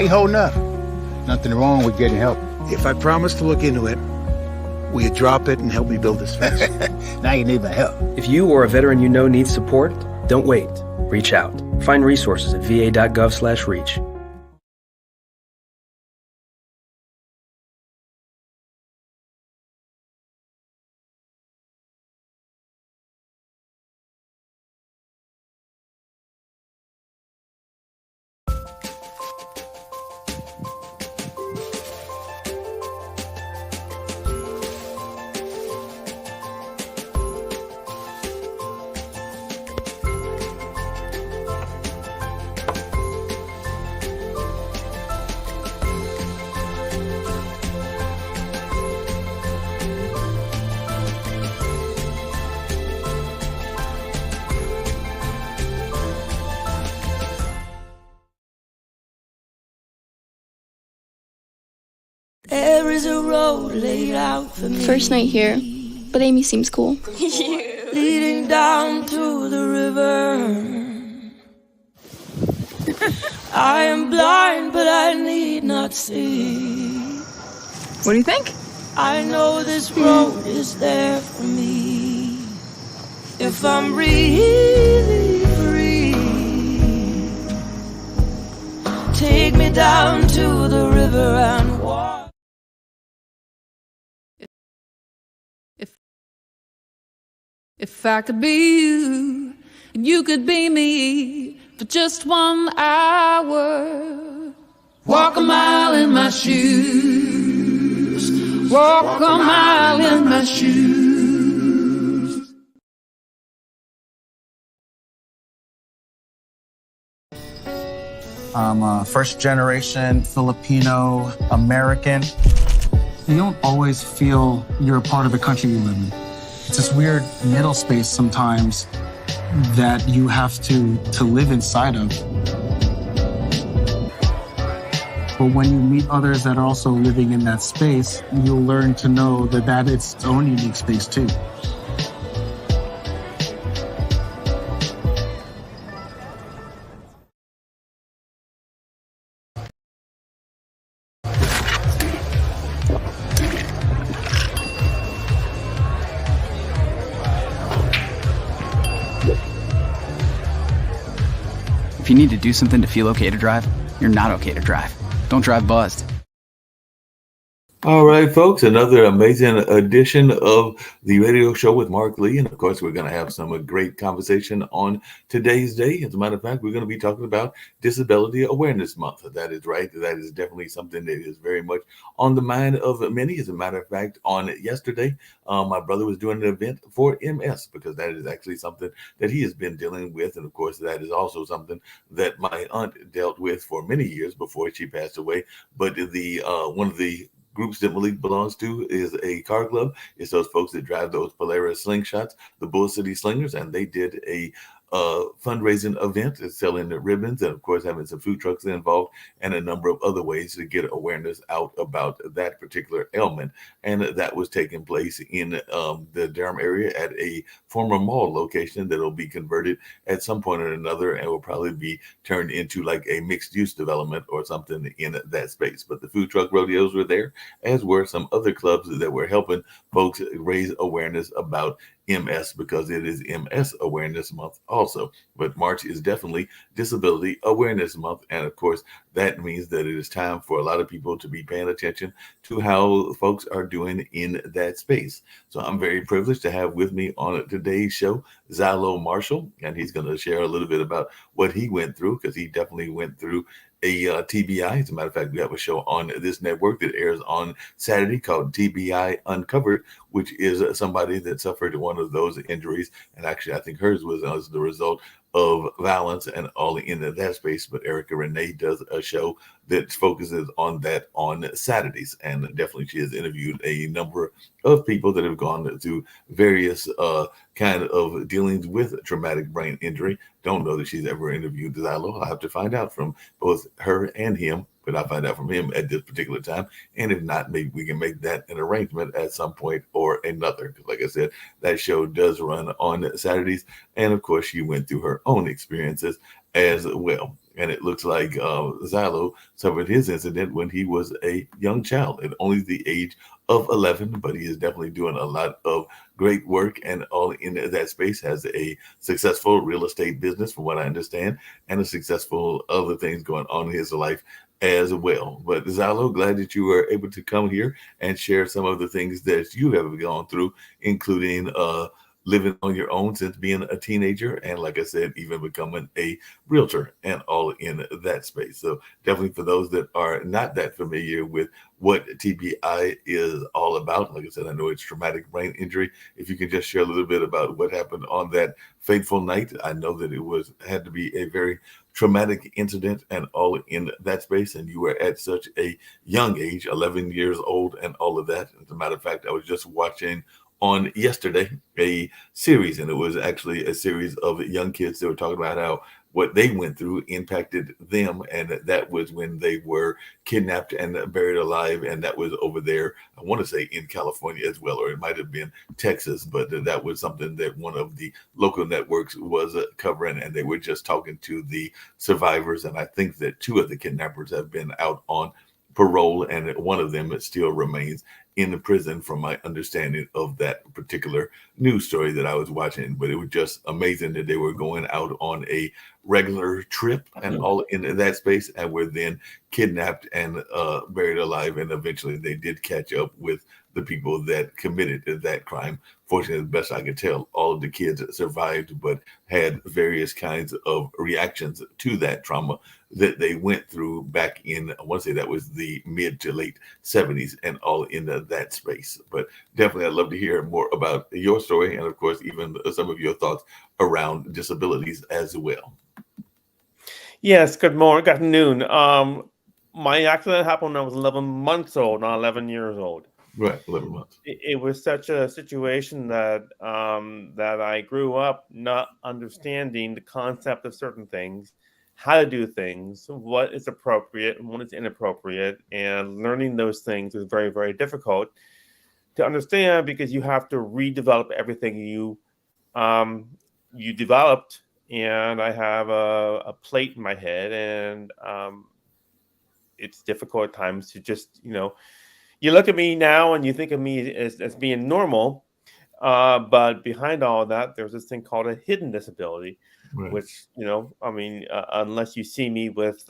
How you holding up? Nothing wrong with getting help. If I promise to look into it, will you drop it and help me build this fence? Now you need my help. If you or a veteran you know needs support, don't wait. Reach out. Find resources at va.gov/reach. There is a road laid out for me. First night here, but Amy seems cool. Leading down to the river. I am blind, but I need not see. What do you think? I know this road is there for me. If I'm really free, take me down to the river and walk. If I could be you, and you could be me for just 1 hour. Walk a mile in my shoes. Walk a mile in my shoes. I'm a first-generation Filipino American. You don't always feel you're a part of the country you live in. It's this weird middle space sometimes that you have to live inside of. But when you meet others that are also living in that space, you'll learn to know that it's its own unique space too. If you need to do something to feel okay to drive, you're not okay to drive. Don't drive buzzed. All right, folks, another amazing edition of the radio show with Mark Lee. And of course, we're going to have some great conversation on today's day. As a matter of fact, we're going to be talking about Disability Awareness Month. That is right. That is definitely something that is very much on the mind of many. As a matter of fact, on yesterday, my brother was doing an event for MS because that is actually something that he has been dealing with. And of course, that is also something that my aunt dealt with for many years before she passed away. But the one of the groups that Malik belongs to is a car club. It's those folks that drive those Polaris slingshots, the Bull City Slingers, and they did a fundraising event, selling the ribbons, and of course having some food trucks involved and a number of other ways to get awareness out about that particular ailment. And that was taking place in the Durham area at a former mall location that will be converted at some point or another and will probably be turned into like a mixed use development or something in that space. But the food truck rodeos were there, as were some other clubs that were helping folks raise awareness about MS because it is MS Awareness Month also. But March is definitely Disability Awareness Month. And of course, that means that it is time for a lot of people to be paying attention to how folks are doing in that space. So I'm very privileged to have with me on today's show, Xylo Marshall, and he's going to share a little bit about what he went through because he definitely went through a TBI. As a matter of fact, we have a show on this network that airs on Saturday called TBI Uncovered, which is somebody that suffered one of those injuries. And actually, I think hers was as the result of violence and all in that space. But Erica Renee does a show that focuses on that on Saturdays. And definitely she has interviewed a number of people that have gone through various kind of dealings with traumatic brain injury. Don't know that she's ever interviewed Xylo. I'll have to find out from both her and him, but I'll find out from him at this particular time. And if not, maybe we can make that an arrangement at some point or another. Because like I said, that show does run on Saturdays. And of course, she went through her own experiences as well. And it looks like Xylo suffered his incident when he was a young child at only the age of 11, but he is definitely doing a lot of great work and all in that space. Has a successful real estate business, from what I understand, and a successful other things going on in his life as well. But Xylo, glad that you were able to come here and share some of the things that you have gone through, including living on your own since being a teenager, and like I said, even becoming a realtor and all in that space. So definitely for those that are not that familiar with what TBI is all about, like I said, I know it's traumatic brain injury. If you can just share a little bit about what happened on that fateful night. I know that it had to be a very traumatic incident and all in that space, and you were at such a young age, 11 years old, and all of that. As a matter of fact, I was just watching on yesterday a series, and it was actually a series of young kids that were talking about how what they went through impacted them, and that was when they were kidnapped and buried alive, and that was over there, I want to say in California as well, or it might have been Texas, but that was something that one of the local networks was covering, and they were just talking to the survivors, and I think that 2 of the kidnappers have been out on parole, and one of them still remains in the prison, from my understanding of that particular news story that I was watching. But it was just amazing that they were going out on a regular trip and all in that space, and were then kidnapped and buried alive, and eventually they did catch up with the people that committed that crime. Fortunately, as best I could tell, all of the kids survived, but had various kinds of reactions to that trauma that they went through back in, I want to say that was the mid to late 70s, and all in that space. But definitely, I'd love to hear more about your story, and of course, even some of your thoughts around disabilities as well. Yes, good morning, good afternoon. My accident happened when I was 11 months old, not 11 years old. Right, 11 months. It was such a situation that that I grew up not understanding the concept of certain things, how to do things, what is appropriate and what is inappropriate, and learning those things was very, very difficult to understand, because you have to redevelop everything you developed. And I have a plate in my head, and it's difficult at times to just, you look at me now and you think of me as being normal, but behind all of that, there's this thing called a hidden disability, Right. which, unless you see me with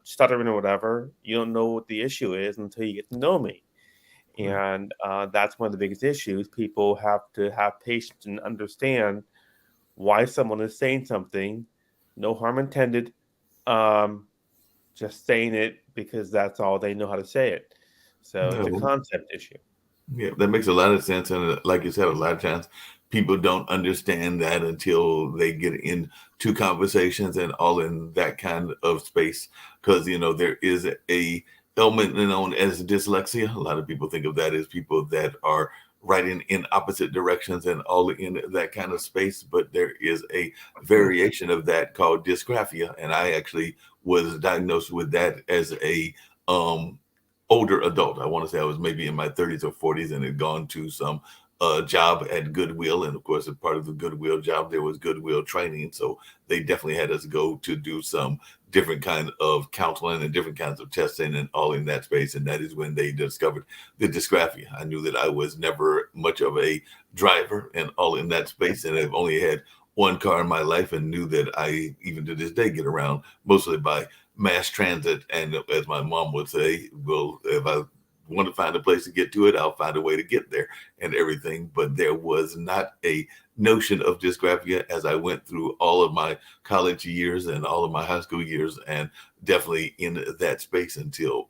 stuttering or whatever, you don't know what the issue is until you get to know me. Right. And that's one of the biggest issues. People have to have patience and understand why someone is saying something, no harm intended, just saying it because that's all they know how to say it. So it's a concept issue. Yeah, that makes a lot of sense. And like you said, a lot of times people don't understand that until they get into conversations and all in that kind of space. Because, there is a element known as dyslexia. A lot of people think of that as people that are writing in opposite directions and all in that kind of space. But there is a variation of that called dysgraphia. And I actually was diagnosed with that as a older adult. I want to say I was maybe in my 30s or 40s, and had gone to some job at Goodwill. And of course, as part of the Goodwill job, there was Goodwill training. So they definitely had us go to do some different kind of counseling and different kinds of testing and all in that space. And that is when they discovered the dysgraphia. I knew that I was never much of a driver and all in that space. And I've only had one car in my life, and knew that I, even to this day, get around mostly by mass transit. And as my mom would say, well, if I want to find a place to get to it, I'll find a way to get there and everything. But there was not a notion of dysgraphia as I went through all of my college years and all of my high school years, and definitely in that space until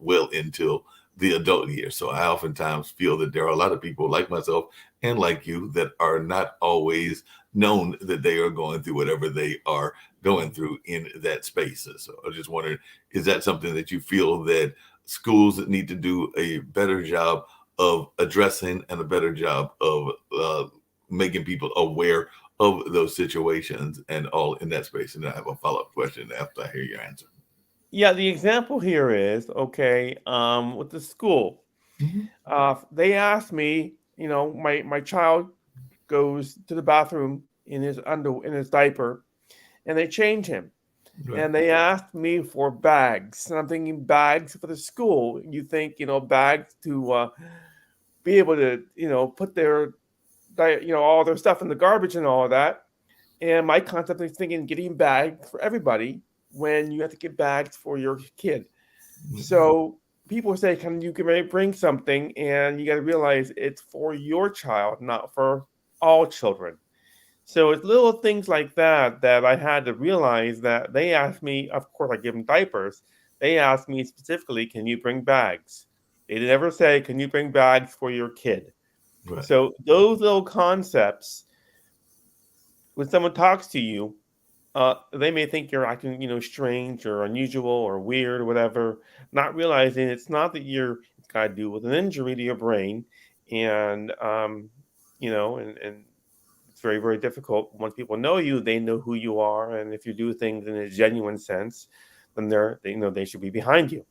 the adult years. So I oftentimes feel that there are a lot of people like myself and like you that are not always known that they are going through whatever they are going through in that space. So I just wondered, is that something that you feel that schools need to do a better job of addressing, and a better job of making people aware of those situations and all in that space? And I have a follow-up question after I hear your answer. Yeah, the example here is, with the school, they asked me, my child goes to the bathroom in his diaper, and they change him. Right. and they asked me for bags. And I'm thinking bags for the school. You think, bags to be able to, put their, all their stuff in the garbage and all of that. And my concept is thinking getting bags for everybody when you have to get bags for your kid. So people say, can you bring something? And you got to realize it's for your child, not for all children. So it's little things like that that I had to realize that they asked me, of course, I give them diapers. They asked me specifically, can you bring bags? They never say, can you bring bags for your kid? Right. So those little concepts, when someone talks to you, they may think you're acting, strange or unusual or weird or whatever, not realizing it's not that it's got to do with an injury to your brain. And, and it's very, very difficult. Once people know you, they know who you are. And if you do things in a genuine sense, then they should be behind you.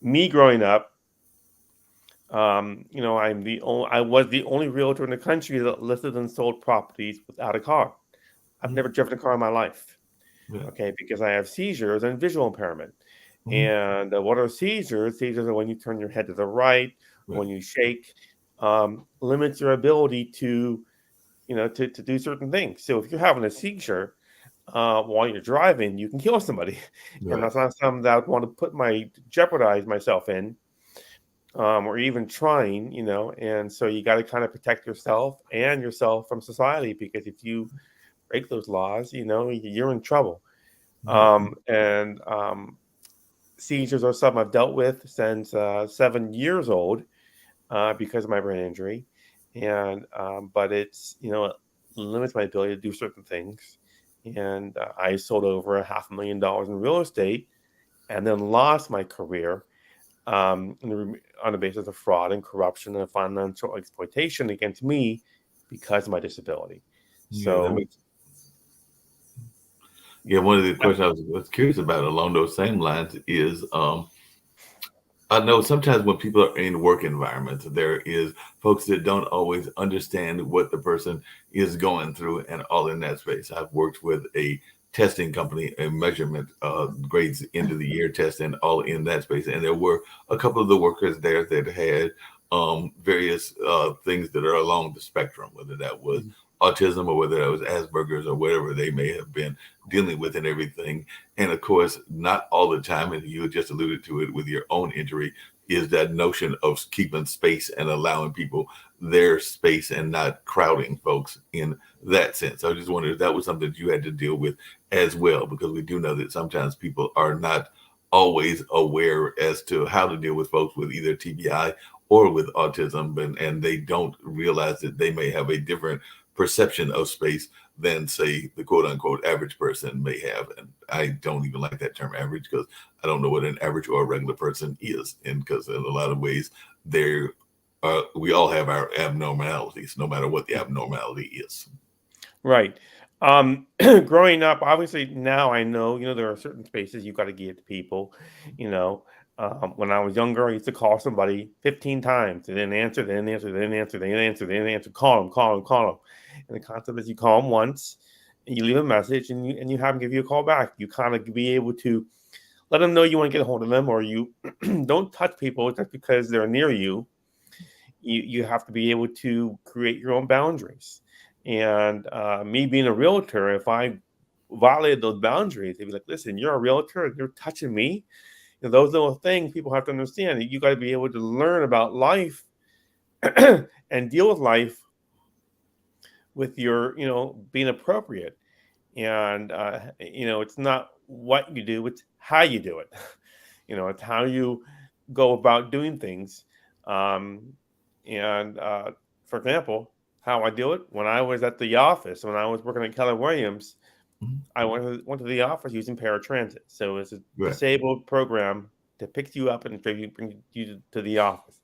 Me growing up, I was the only realtor in the country that listed and sold properties without a car. I've never driven a car in my life. Yeah. Okay, because I have seizures and visual impairment. And what are seizures? Seizures are when you turn your head to the right, when you shake, limits your ability to, to do certain things. So if you're having a seizure while you're driving, you can kill somebody, and that's not something that I want to jeopardize myself in, or even trying, And so you got to kind of protect yourself and yourself from society, because if you break those laws, you're in trouble. Seizures are something I've dealt with since 7 years old because of my brain injury. But it's, it limits my ability to do certain things. And I sold over $500,000 in real estate and then lost my career on the basis of fraud and corruption and financial exploitation against me because of my disability. One of the questions I was curious about along those same lines is, I know sometimes when people are in work environments, there is folks that don't always understand what the person is going through and all in that space. I've worked with a testing company, a measurement grades end of the year testing, all in that space. And there were a couple of the workers there that had various things that are along the spectrum, whether that was autism or whether that was Asperger's or whatever they may have been dealing with and everything. And of course, not all the time, and you just alluded to it with your own injury, is that notion of keeping space and allowing people their space and not crowding folks in that sense. I just wondered if that was something that you had to deal with as well, because we do know that sometimes people are not always aware as to how to deal with folks with either TBI or with autism, and they don't realize that they may have a different perception of space than, say, the quote unquote average person may have. And I don't even like that term average, because I don't know what an average or a regular person is. And because in a lot of ways we all have our abnormalities, no matter what the abnormality is. Right. Growing up, obviously now I know, there are certain spaces you got to give to people, when I was younger, I used to call somebody 15 times. They didn't answer, they didn't answer, they didn't answer, they didn't answer, they didn't answer. Call them. And the concept is you call them once, and you leave a message, and you have them give you a call back. You kind of be able to let them know you want to get a hold of them, or you don't touch people just because they're near you. You have to be able to create your own boundaries. And me being a realtor, if I violated those boundaries, they'd be like, listen, you're a realtor and you're touching me. Those little things people have to understand. You got to be able to learn about life and deal with life with your, being appropriate. And, it's not what you do, it's how you do it. It's how you go about doing things. For example, how I do it, when I was at the office, when I was working at Keller Williams, I went to the office using paratransit. So it's a disabled program that picks you up and brings you to the office.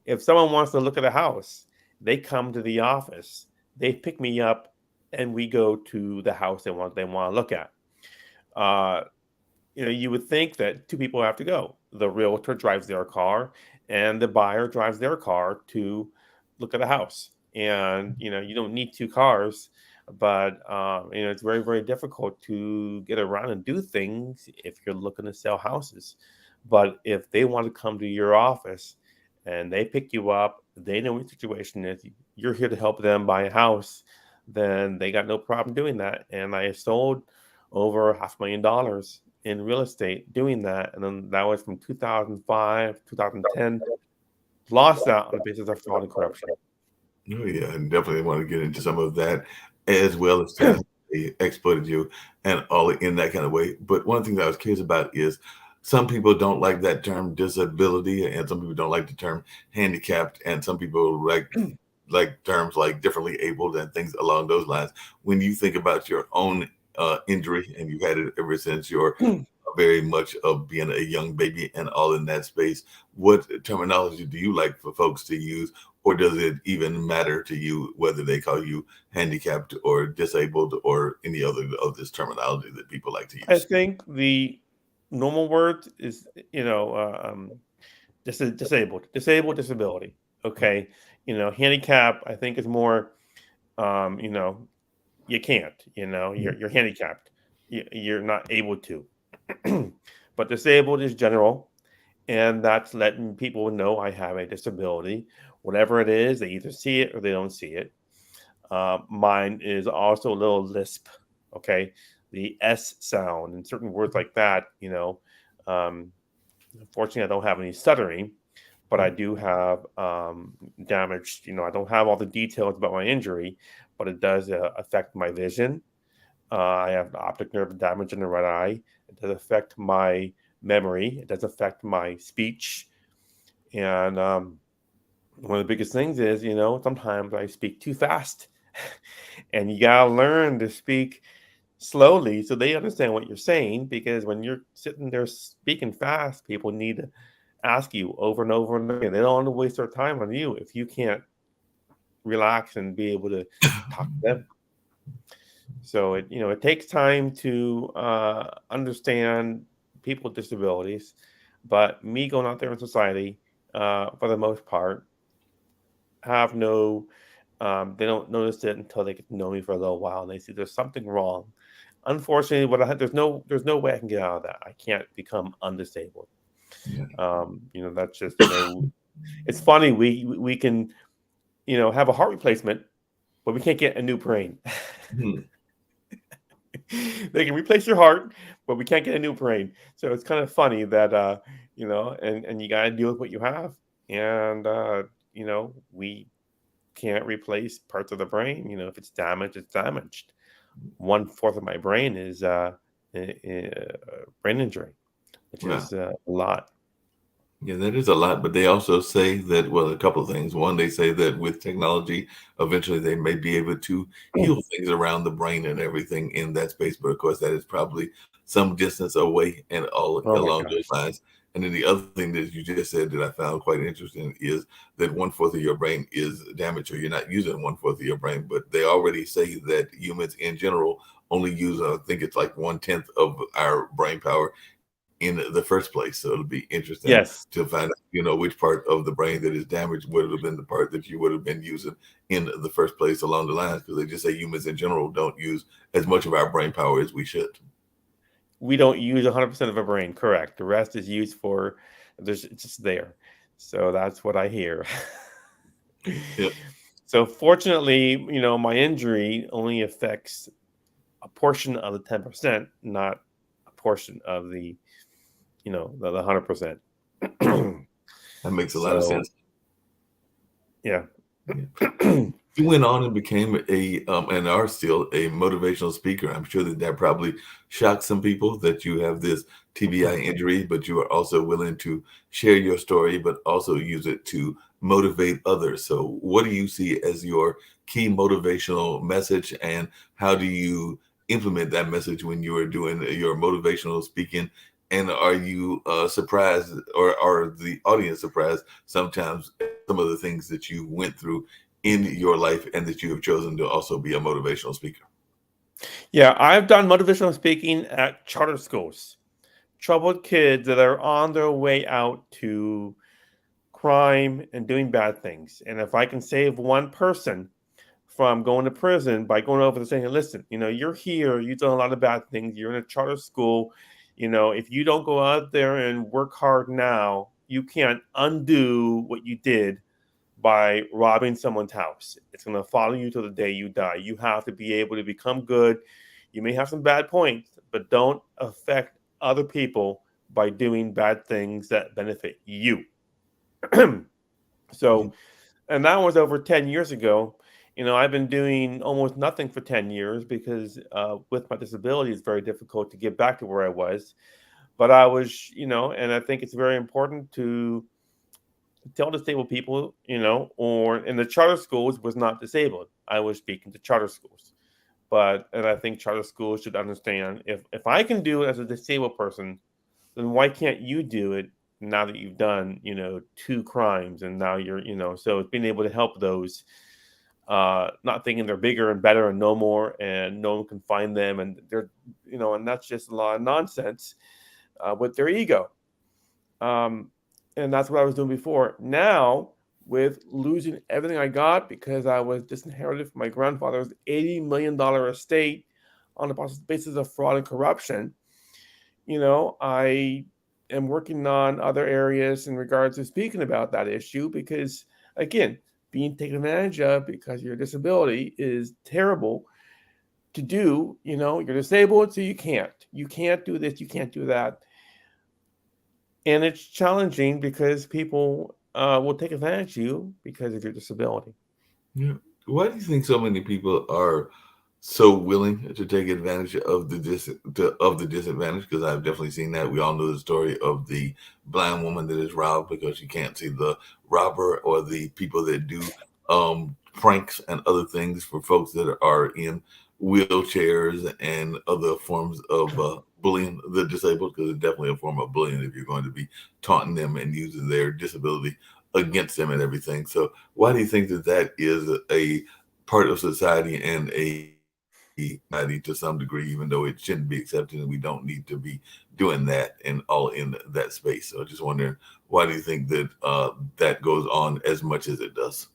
If someone wants to look at a house, they come to the office, they pick me up, and we go to the house they want to look at. You would think that two people have to go. The realtor drives their car, and the buyer drives their car to look at a house. And you don't need two cars. But it's very, very difficult to get around and do things if you're looking to sell houses. But if they want to come to your office and they pick you up, they know what your situation is, you're here to help them buy a house, then they got no problem doing that. And I sold over $500,000 in real estate doing that. And then that was from 2005, 2010. Lost out on the basis of fraud and corruption. Oh yeah, and definitely want to get into some of that as well as to how they exploited you and all in that kind of way. But one thing that I was curious about is some people don't like that term disability, and some people don't like the term handicapped, and some people like terms like differently abled and things along those lines. When you think about your own injury, and you've had it ever since you're very much of being a young baby and all in that space, what terminology do you like for folks to use, or does it even matter to you whether they call you handicapped or disabled or any other of this terminology that people like to use? I think the normal word is, disabled, disability. Okay. Handicap, I think is more, you can't, you're handicapped. You're not able to. But disabled is general, and that's letting people know I have a disability. Whatever it is, they either see it or they don't see it. Mine is also a little lisp, okay? The S sound and certain words like that, unfortunately, I don't have any stuttering, but I do have damage. I don't have all the details about my injury, but it does affect my vision. I have the optic nerve damage in the right eye. It does affect my memory. It does affect my speech. And one of the biggest things is, sometimes I speak too fast. And you got to learn to speak slowly so they understand what you're saying. Because when you're sitting there speaking fast, people need to ask you over and over and again. They don't want to waste their time on you if you can't relax and be able to talk to them. So it takes time to understand people with disabilities, but me going out there in society, for the most part, have no. They don't notice it until they get to know me for a little while, and they see there's something wrong. Unfortunately, there's no way I can get out of that. I can't become undisabled. Yeah. That's just it's funny. We can have a heart replacement, but we can't get a new brain. They can replace your heart, but we can't get a new brain. So it's kind of funny that and you got to deal with what you have, and we can't replace parts of the brain. If it's damaged, it's damaged. 1/4 of my brain is brain injury, which is a lot. Yeah, that is a lot, but they also say that, well, a couple of things. One, they say that with technology, eventually they may be able to heal things around the brain and everything in that space. But of course, that is probably some distance away and all along those lines. And then the other thing that you just said that I found quite interesting is that 1/4 of your brain is damaged, or you're not using 1/4 of your brain. But they already say that humans in general only use, I think it's like 1/10 of our brain power in the first place. So it'll be interesting to find out, which part of the brain that is damaged would have been the part that you would have been using in the first place along the lines, because they just say humans in general don't use as much of our brain power as we should. We don't use 100% of our brain, correct. The rest is used for, it's just there. So that's what I hear. Yep. So fortunately, my injury only affects a portion of the 10%, not a portion of the the 100%. That makes a lot of sense. Yeah. You went on and became and are still a motivational speaker. I'm sure that probably shocked some people that you have this TBI injury, but you are also willing to share your story, but also use it to motivate others. So what do you see as your key motivational message, and how do you implement that message when you are doing your motivational speaking? And are you surprised, or are the audience surprised sometimes some of the things that you went through in your life and that you have chosen to also be a motivational speaker? Yeah, I've done motivational speaking at charter schools. Troubled kids that are on their way out to crime and doing bad things. And if I can save one person from going to prison by going over and saying, listen, you're here, you've done a lot of bad things, you're in a charter school. If you don't go out there and work hard now, you can't undo what you did by robbing someone's house. It's going to follow you till the day you die. You have to be able to become good. You may have some bad points, but don't affect other people by doing bad things that benefit you. So, and that was over 10 years ago. I've been doing almost nothing for 10 years because with my disability, it's very difficult to get back to where I was. But I was, and I think it's very important to tell disabled people, or in the charter schools was not disabled. I was speaking to charter schools. And I think charter schools should understand if I can do it as a disabled person, then why can't you do it now that you've done, 2 crimes and now you're, so it's being able to help those not thinking they're bigger and better and know more and no one can find them. And they're, and that's just a lot of nonsense with their ego. And that's what I was doing before. Now, with losing everything I got because I was disinherited from my grandfather's $80 million estate on the basis of fraud and corruption, I am working on other areas in regards to speaking about that issue because, again, being taken advantage of because of your disability is terrible to do. You're disabled, so you can't do this, you can't do that. And it's challenging because people will take advantage of you because of your disability. Yeah. Why do you think so many people are so willing to take advantage of the disadvantage? Because I've definitely seen that. We all know the story of the blind woman that is robbed because she can't see the robber, or the people that do pranks and other things for folks that are in wheelchairs and other forms of bullying the disabled, because it's definitely a form of bullying if you're going to be taunting them and using their disability against them and everything. So why do you think that is a part of society and a society to some degree, even though it shouldn't be accepted and we don't need to be doing that and all in that space? So just wondering, why do you think that that goes on as much as it does?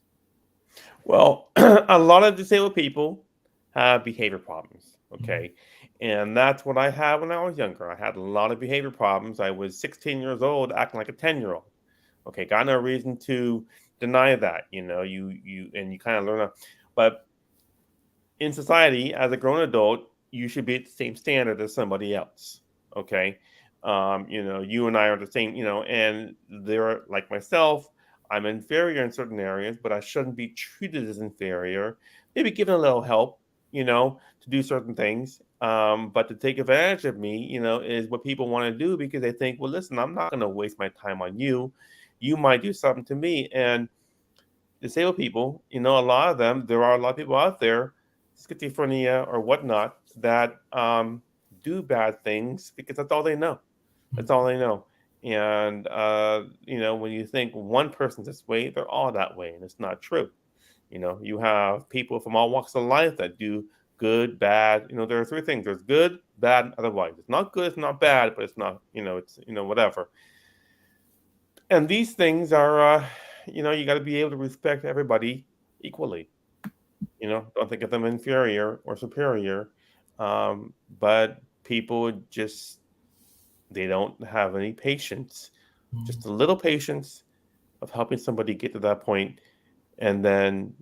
Well, a lot of disabled people have behavior problems. Okay. And that's what I had when I was younger. I had a lot of behavior problems. I was 16 years old, acting like a 10-year-old. Okay. Got no reason to deny that. You kind of learn. But in society, as a grown adult, you should be at the same standard as somebody else. Okay. You and I are the same, and they're like myself. I'm inferior in certain areas, but I shouldn't be treated as inferior. Maybe given a little help, to do certain things. But to take advantage of me, is what people want to do because they think, well, listen, I'm not going to waste my time on you. You might do something to me. And disabled people, there are a lot of people out there, schizophrenia or whatnot, that do bad things because that's all they know. That's all they know. And, when you think one person's this way, they're all that way. And it's not true. You have people from all walks of life that do good, bad. There are 3 things. There's good, bad, and otherwise. It's not good, it's not bad, but it's not, it's, whatever. And these things are, you got to be able to respect everybody equally. Don't think of them inferior or superior. But people just, they don't have any patience, just a little patience of helping somebody get to that point and then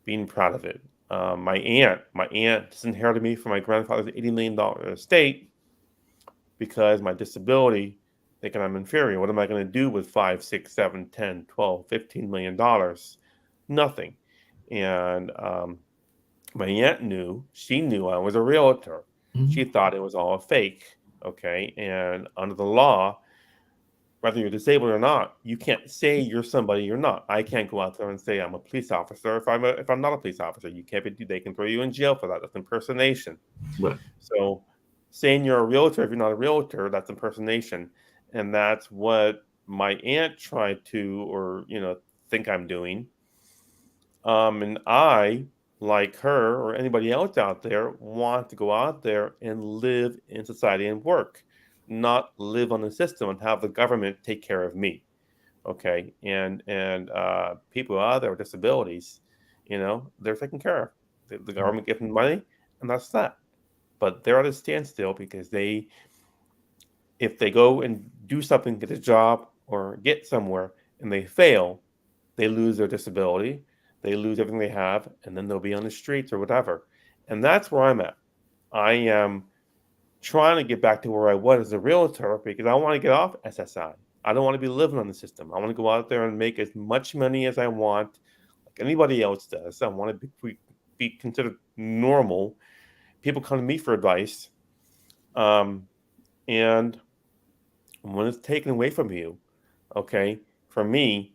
being proud of it. My aunt disinherited me from my grandfather's $80 million estate because my disability, thinking I'm inferior. What am I going to do with 5, 6, 7, 10, 12, $15 million? Nothing. And my aunt knew I was a realtor. She thought it was all a fake. Okay. And under the law, whether you're disabled or not, you can't say you're somebody you're not. I can't go out there and say I'm a police officer if I'm not a police officer. You can't be. They can throw you in jail for that. That's impersonation. Right. So saying you're a realtor if you're not a realtor, that's impersonation, and that's what my aunt tried to, or think I'm doing. And I, like her or anybody else out there, want to go out there and live in society and work, not live on the system and have the government take care of me. Okay. And people out there with disabilities, they're taken care of. The government gives them money, and that's that. But they're at a standstill because if they go and do something, get a job or get somewhere, and they fail, they lose their disability, they lose everything they have, and then they'll be on the streets or whatever. And that's where I'm at. I am trying to get back to where I was as a realtor because I want to get off SSI. I don't want to be living on the system. I want to go out there and make as much money as I want, like anybody else does. I want to be considered normal. People come to me for advice. And when it's taken away from you, okay, for me,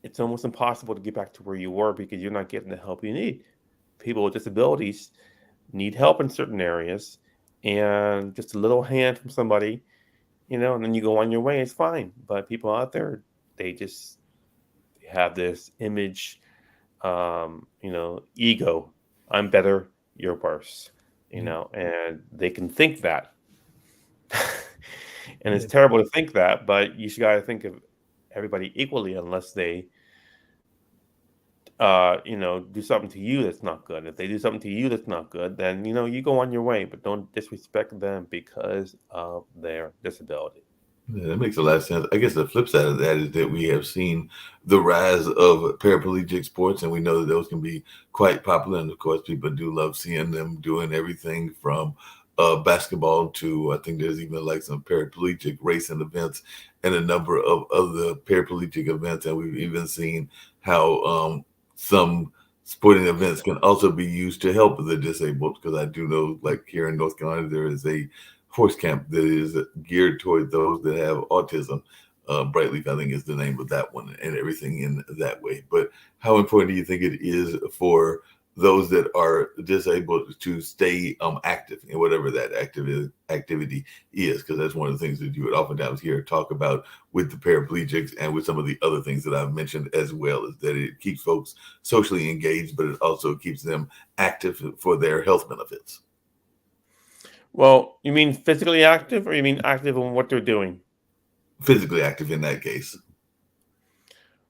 it's almost impossible to get back to where you were because you're not getting the help you need. People with disabilities need help in certain areas, and just a little hand from somebody, and then you go on your way, it's fine. But people out there, they just have this image, ego. I'm better, you're worse, and they can think that. And it's terrible to think that, but you got to think of everybody equally unless they, do something to you that's not good. If they do something to you that's not good, then, you go on your way, but don't disrespect them because of their disability. Yeah, that makes a lot of sense. I guess the flip side of that is that we have seen the rise of paraplegic sports, and we know that those can be quite popular. And of course, people do love seeing them doing everything from basketball to, I think there's even like some paraplegic racing events and a number of other paraplegic events. And we've even seen how some sporting events can also be used to help the disabled, because I do know, like here in North Carolina, there is a horse camp that is geared toward those that have autism. Brightleaf, I think, is the name of that one, and everything in that way. But how important do you think it is for those that are disabled to stay active in whatever that activity is? Because that's one of the things that you would oftentimes hear talk about with the paraplegics and with some of the other things that I've mentioned as well, is that it keeps folks socially engaged, but it also keeps them active for their health benefits. Well, you mean physically active, or you mean active in what they're doing? Physically active in that case.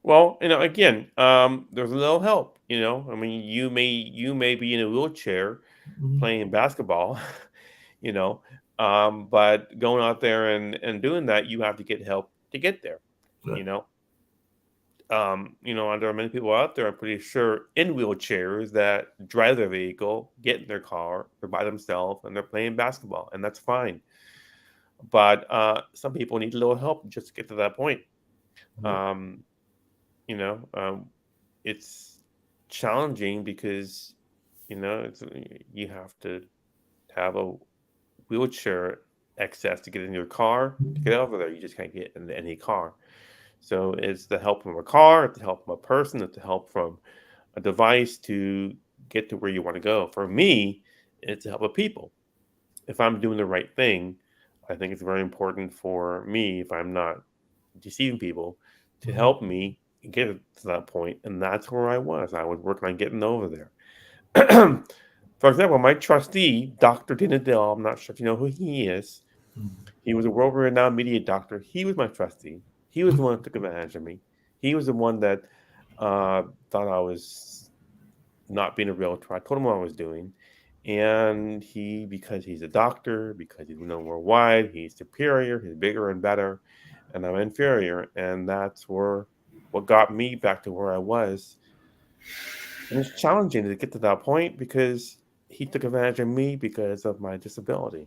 Well, again, there's a little help. I mean, you may be in a wheelchair playing basketball, but going out there and doing that, you have to get help to get there. Right. There are many people out there, I'm pretty sure, in wheelchairs that drive their vehicle, get in their car, they're by themselves, and they're playing basketball, and that's fine. But some people need a little help just to get to that point. It's challenging because, you have to have a wheelchair access to get in your car, to get over there. You just can't get into any car. So it's the help from a car, it's the help from a person, it's the help from a device to get to where you want to go. For me, it's the help of people. If I'm doing the right thing, I think it's very important for me, if I'm not deceiving people, to help me get to that point. And that's where I was. I was working on getting over there. For example, my trustee, Dr. Dinadell, I'm not sure if you know who he is. He was a world-renowned media doctor. He was my trustee. He was the one that took advantage of me. He was the one that thought I was not being a realtor. I told him what I was doing. And because he's a doctor, because he's known worldwide, he's superior, he's bigger and better, and I'm inferior. And that's what got me back to where I was. And it's challenging to get to that point because he took advantage of me because of my disability.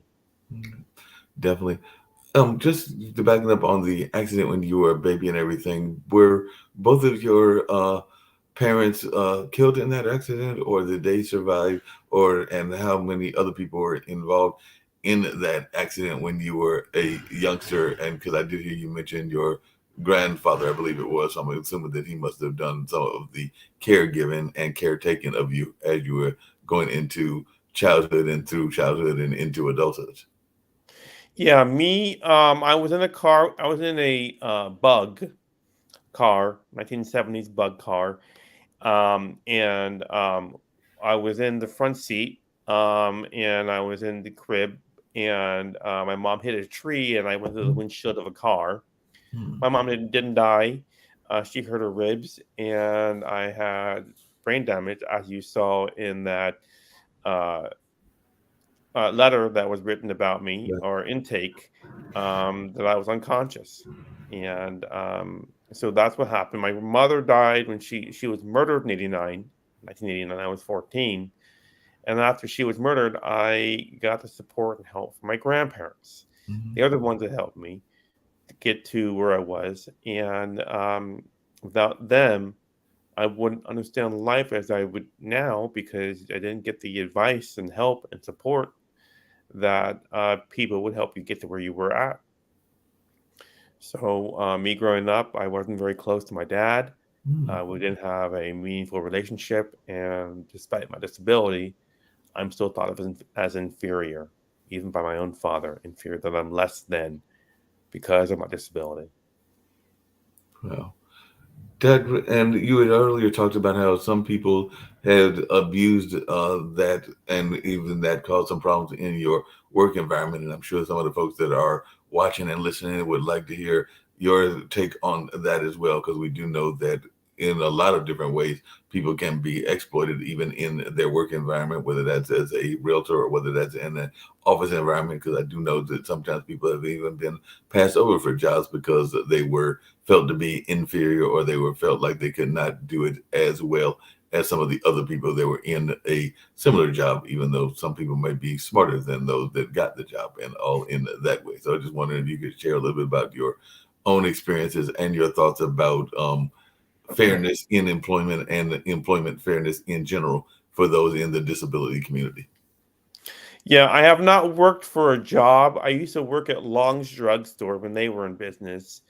Definitely. Just to backing up on the accident when you were a baby and everything, were both of your parents killed in that accident, or did they survive? And how many other people were involved in that accident when you were a youngster? And because I did hear you mention your grandfather, I believe it was, so I'm assuming that he must have done some of the caregiving and caretaking of you as you were going into childhood and through childhood and into adulthood. Yeah, me, I was in a car. I was in a Bug car, 1970s Bug car. And I was in the front seat, and I was in the crib, and my mom hit a tree, and I went through the windshield of a car. My mom didn't die. She hurt her ribs, and I had brain damage, as you saw in that letter that was written about me, or intake, that I was unconscious. And so that's what happened. My mother died when she was murdered in 1989. I was 14. And after she was murdered, I got the support and help from my grandparents. They are the ones that helped me to get to where I was. And without them, I wouldn't understand life as I would now, because I didn't get the advice and help and support that people would help you get to where you were at. So me growing up, I wasn't very close to my dad. We didn't have a meaningful relationship. And despite my disability, I'm still thought of as inferior, even by my own father, inferior, that I'm less than because of my disability. Wow. Dad, and you had earlier talked about how some people had abused that, and even that caused some problems in your work environment. And I'm sure some of the folks that are watching and listening would like to hear your take on that as well, because we do know that in a lot of different ways, people can be exploited even in their work environment, whether that's as a realtor or whether that's in an office environment. Because I do know that sometimes people have even been passed over for jobs because they were felt to be inferior, or they were felt like they could not do it as well as some of the other people that were in a similar job, even though some people might be smarter than those that got the job, and all in that way. So I just wondered if you could share a little bit about your own experiences and your thoughts about fairness in employment and employment fairness in general for those in the disability community. Yeah, I have not worked for a job. I used to work at Long's Drugstore when they were in business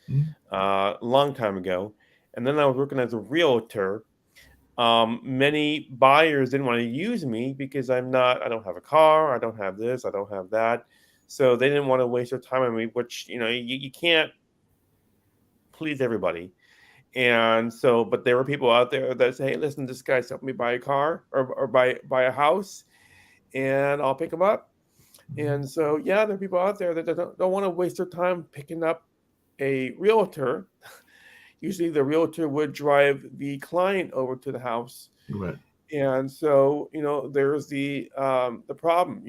a long time ago. And then I was working as a realtor. Many buyers didn't want to use me because I don't have a car, I don't have this, I don't have that. So they didn't want to waste their time on me, which, you can't please everybody. And so, but there were people out there that say, hey, listen, this guy's helping me buy a car or buy a house, and I'll pick them up. And so, yeah, there are people out there that don't want to waste their time picking up a realtor. Usually the realtor would drive the client over to the house. Right. And so, there's the problem,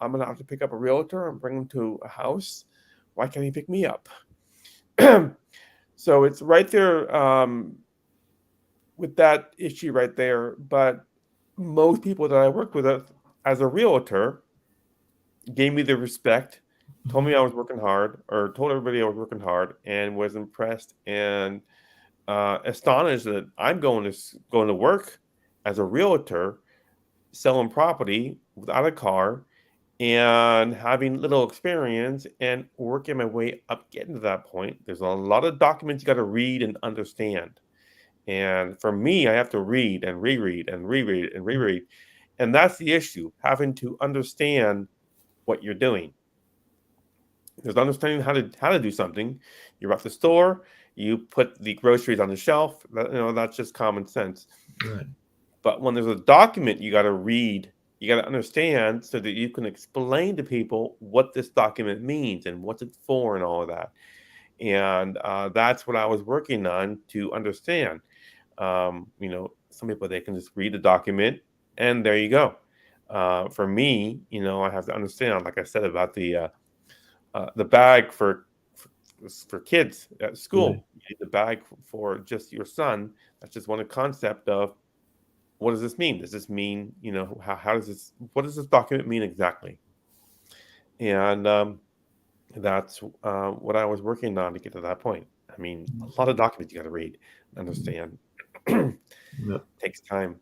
I'm going to have to pick up a realtor and bring him to a house. Why can't he pick me up? So it's right there with that issue right there. But most people that I worked with as a realtor gave me the respect, told me I was working hard, or told everybody I was working hard, and was impressed and astonished that I'm going to work as a realtor, selling property without a car, and having little experience, and working my way up, getting to that point. There's a lot of documents you got to read and understand. And for me, I have to read and reread and reread and reread. And that's the issue, having to understand what you're doing. There's understanding how to do something. You're at the store, you put the groceries on the shelf. That's just common sense. Right. But when there's a document you got to read, you got to understand so that you can explain to people what this document means and what's it for and all of that. And that's what I was working on to understand. Some people, they can just read the document and there you go. For me, I have to understand, like I said, about the bag for kids at school. Right. You need the bag for just your son. That's just one concept of, what does this mean? Does this mean, what does this document mean exactly? And that's what I was working on to get to that point. I mean, a lot of documents you got to read and understand. Yep. Takes time.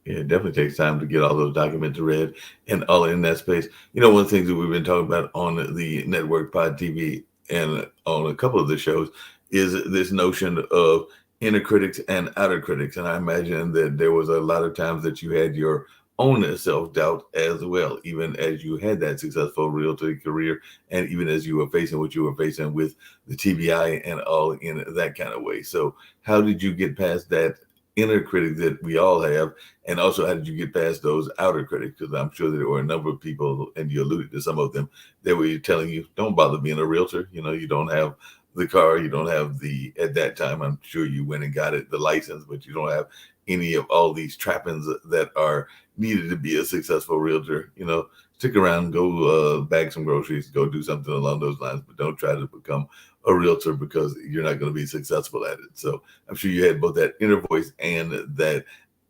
Yeah, it definitely takes time to get all those documents read and all in that space. One of the things that we've been talking about on the network Pod TV and on a couple of the shows is this notion of inner critics and outer critics. And I imagine that there was a lot of times that you had your own self-doubt as well, even as you had that successful realtor career, and even as you were facing what you were facing with the TBI and all in that kind of way. So how did you get past that inner critic that we all have, and also how did you get past those outer critics? Because I'm sure there were a number of people, and you alluded to some of them, that were telling you, don't bother being a realtor. You don't have the car, you don't have at that time, I'm sure you went and got the license, but you don't have any of all these trappings that are needed to be a successful realtor. You know, stick around, go bag some groceries, go do something along those lines, but don't try to become a realtor because you're not going to be successful at it. So I'm sure you had both that inner voice and that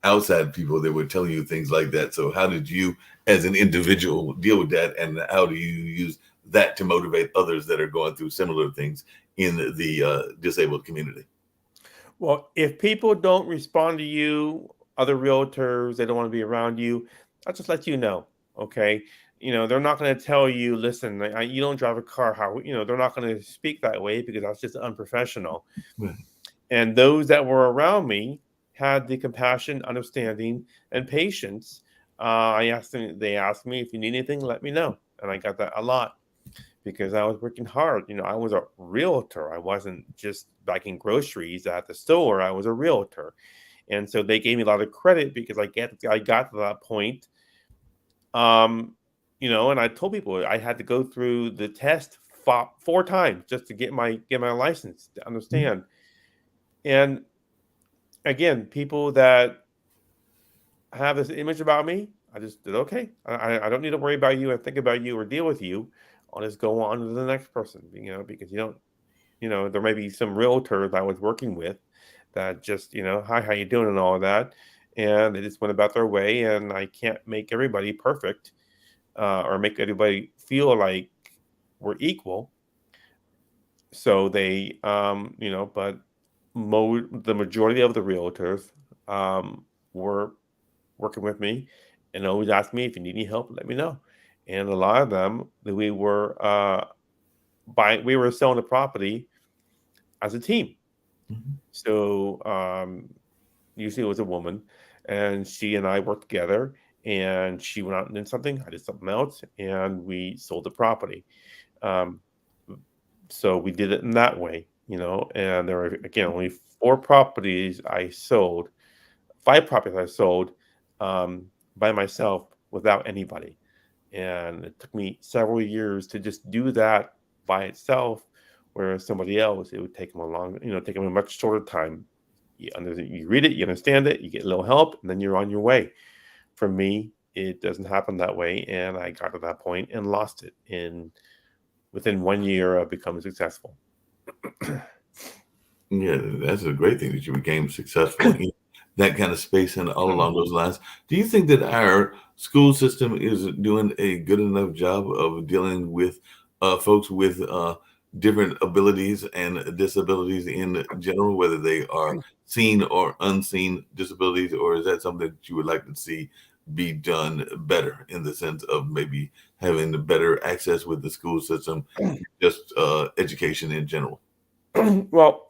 outside people that were telling you things like that. So how did you as an individual deal with that, and how do you use that to motivate others that are going through similar things in the disabled community? Well, if people don't respond to you, other realtors, they don't want to be around you, I'll just let you know. Okay. They're not going to tell you, listen, you don't drive a car. They're not going to speak that way because that's just unprofessional. Right. And those that were around me had the compassion, understanding, and patience. They asked me, if you need anything, let me know. And I got that a lot because I was working hard. I was a realtor. I wasn't just bagging groceries at the store. I was a realtor. And so they gave me a lot of credit because I got to that point. And I told people I had to go through the test 4 times just to get my license to understand. And again, people that have this image about me, I just did okay. I don't need to worry about you and think about you or deal with you. I'll just go on to the next person, because there may be some realtors I was working with that just, hi, how you doing and all of that. And they just went about their way, and I can't make everybody perfect or make everybody feel like we're equal. So they, but the majority of the realtors were working with me and always asked me, if you need any help, let me know. And a lot of them, we were selling the property as a team. Mm-hmm. So usually it was a woman, and she and I worked together, and she went out and did something, I did something else, and we sold the property. So we did it in that way, and there were, again, only 4 properties I sold, 5 properties I sold by myself without anybody. And it took me several years to just do that by itself, whereas somebody else, it would take them a much shorter time. You read it, you understand it, you get a little help, and then you're on your way. For me, it doesn't happen that way, and I got to that point and lost it within 1 year of becoming successful. Yeah, that's a great thing that you became successful in that kind of space and all along those lines. Do you think that our school system is doing a good enough job of dealing with folks with different abilities and disabilities in general, whether they are seen or unseen disabilities, or is that something that you would like to see be done better in the sense of maybe having the better access with the school system, just education in general? Well,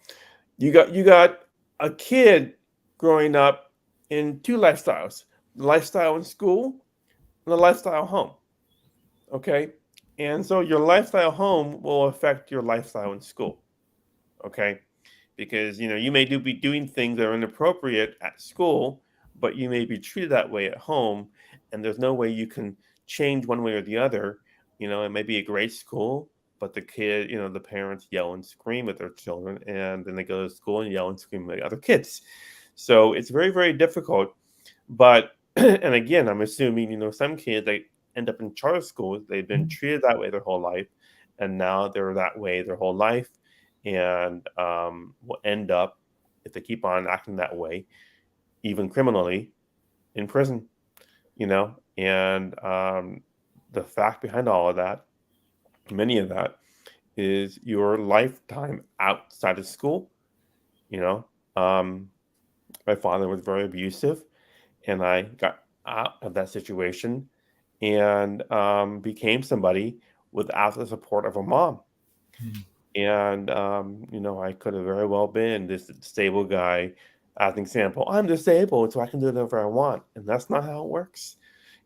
you got a kid growing up in 2 lifestyles: the lifestyle in school and the lifestyle home. Okay. And so your lifestyle home will affect your lifestyle in school. Okay. Because, you may be doing things that are inappropriate at school, but you may be treated that way at home. And there's no way you can change one way or the other. It may be a great school, but the kid, the parents yell and scream at their children, and then they go to school and yell and scream at other kids. So it's very, very difficult. But, and again, I'm assuming, some kids, they end up in charter schools, they've been treated that way their whole life, and now they're that way their whole life, and will end up, if they keep on acting that way, even criminally, in prison, and the fact behind all of that, many of that, is your lifetime outside of school. My father was very abusive, and I got out of that situation and became somebody without the support of a mom. And I could have very well been this disabled guy as an example. I'm disabled, so I can do whatever I want, and that's not how it works.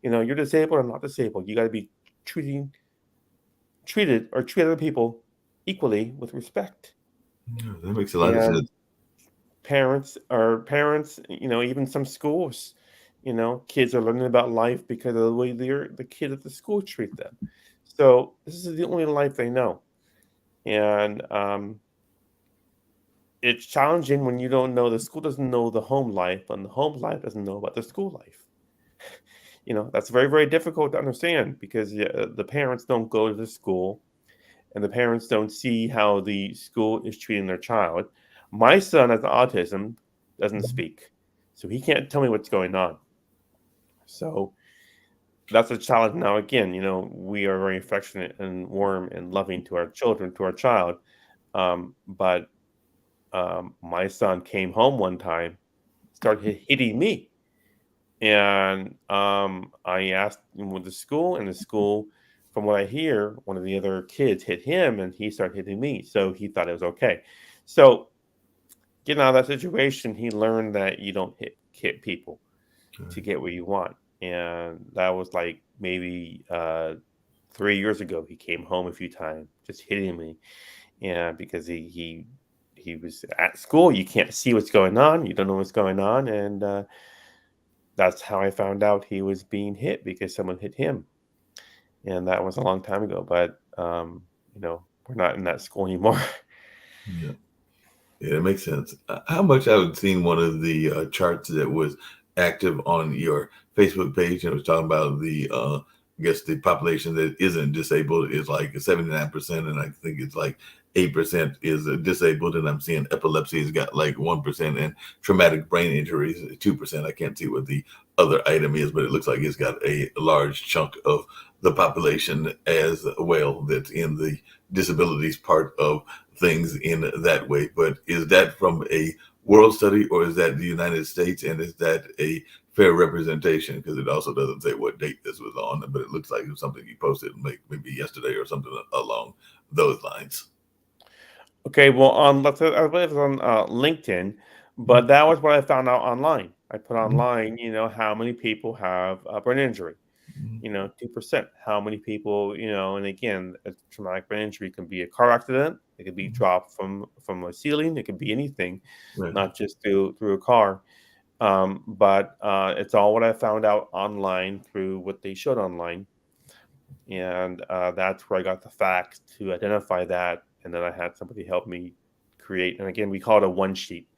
You're disabled or not disabled. You got to be treated or treat other people equally with respect. Yeah, that makes a lot of sense. Parents, even some schools, kids are learning about life because of the way the kids at the school treat them. So this is the only life they know. And it's challenging when you don't know, the school doesn't know the home life, and the home life doesn't know about the school life. That's very, very difficult to understand because the parents don't go to the school and the parents don't see how the school is treating their child. My son has autism, doesn't speak, so he can't tell me what's going on. So that's a challenge. Now, again, we are very affectionate and warm and loving to our children, to our child. But my son came home one time, started hitting me. And I asked him with the school, and the school, from what I hear, one of the other kids hit him and he started hitting me. So he thought it was okay. So getting out of that situation, he learned that you don't hit people to get what you want. And that was like maybe 3 years ago. He came home a few times, just hitting me. And because he was at school, you can't see what's going on. You don't know what's going on. And that's how I found out he was being hit, because someone hit him. And that was a long time ago. But, we're not in that school anymore. Yeah. Yeah, it makes sense. How much I had seen one of the charts that was active on your Facebook page, and it was talking about the, I guess the population that isn't disabled is like 79%, and I think it's like 8% is disabled, and I'm seeing epilepsy has got like 1%, and traumatic brain injuries 2%. I can't see what the other item is, but it looks like it's got a large chunk of the population as well that's in the disabilities part of things in that way. But is that from a world study, or is that the United States, and is that a fair representation? Because it also doesn't say what date this was on, but it looks like it was something you posted maybe yesterday or something along those lines. Okay, well, I believe it was on LinkedIn, but that was what I found out online. I put online, how many people have a brain injury. 2%. How many people, and again, a traumatic brain injury can be a car accident. It could be dropped from a ceiling. It could be anything, Right. not just through a car. But it's all what I found out online through what they showed online. And that's where I got the facts to identify that. And then I had somebody help me create. And again, we call it a one sheet,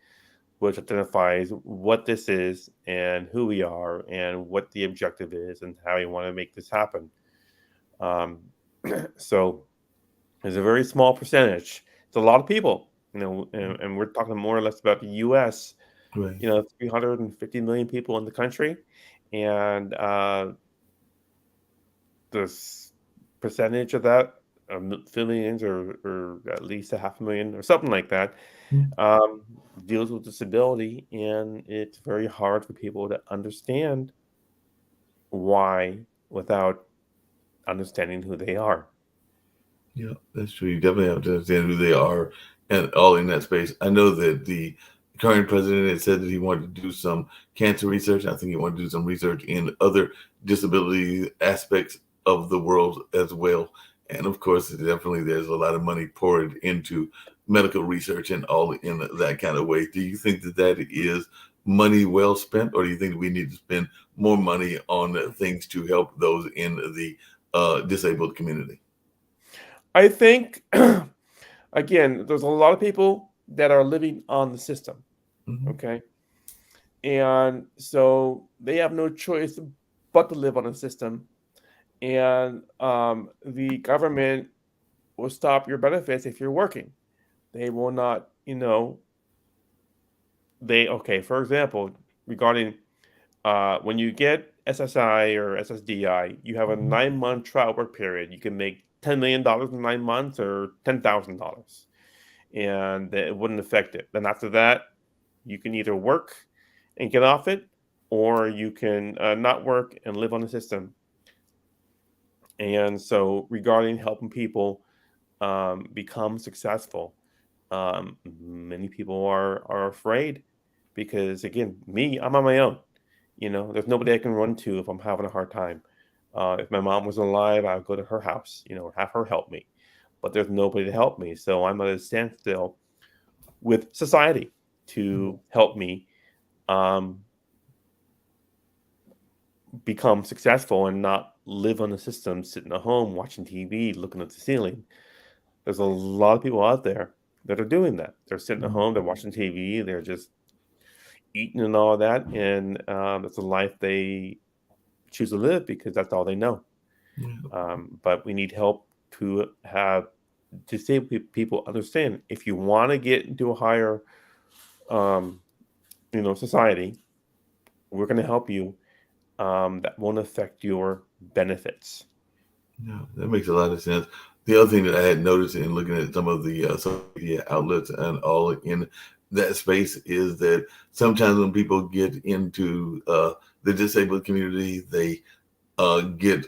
which identifies what this is and who we are and what the objective is and how we want to make this happen. So there's a very small percentage. It's a lot of people, and we're talking more or less about the U.S. Right. 350 million people in the country, and this percentage of that, millions or at least 500,000 or something like that, deals with disability, and it's very hard for people to understand why without understanding who they are. Yeah, that's true. You definitely have to understand who they are and all in that space. I know that the current president had said that he wanted to do some cancer research. I think he wanted to do some research in other disability aspects of the world as well. And of course, definitely there's a lot of money poured into medical research and all in that kind of way. Do you think that that is money well spent, or do you think we need to spend more money on things to help those in the disabled community? I think, again, there's a lot of people that are living on the system, okay? And so they have no choice but to live on the system. And the government will stop your benefits if you're working. They will not, for example, regarding when you get SSI or SSDI, you have a 9-month trial work period. You can make $10 million in 9 months or $10,000, and it wouldn't affect it. Then after that, you can either work and get off it, or you can not work and live on the system. And so regarding helping people become successful, many people are afraid because, again, I'm on my own. There's nobody I can run to if I'm having a hard time. If my mom was alive, I'd go to her house, have her help me. But there's nobody to help me. So I'm at a standstill with society to help me become successful and not live on the system, sitting at home, watching TV, looking at the ceiling. There's a lot of people out there that are doing that. They're sitting at home, they're watching TV, they're just eating and all that, and it's a life they choose to live because that's all they know. But we need help to have disabled people understand if you want to get into a higher, society, we're going to help you. That won't affect your benefits. Yeah, that makes a lot of sense. The other thing that I had noticed in looking at some of the social media outlets and all in that space is that sometimes when people get into the disabled community, they get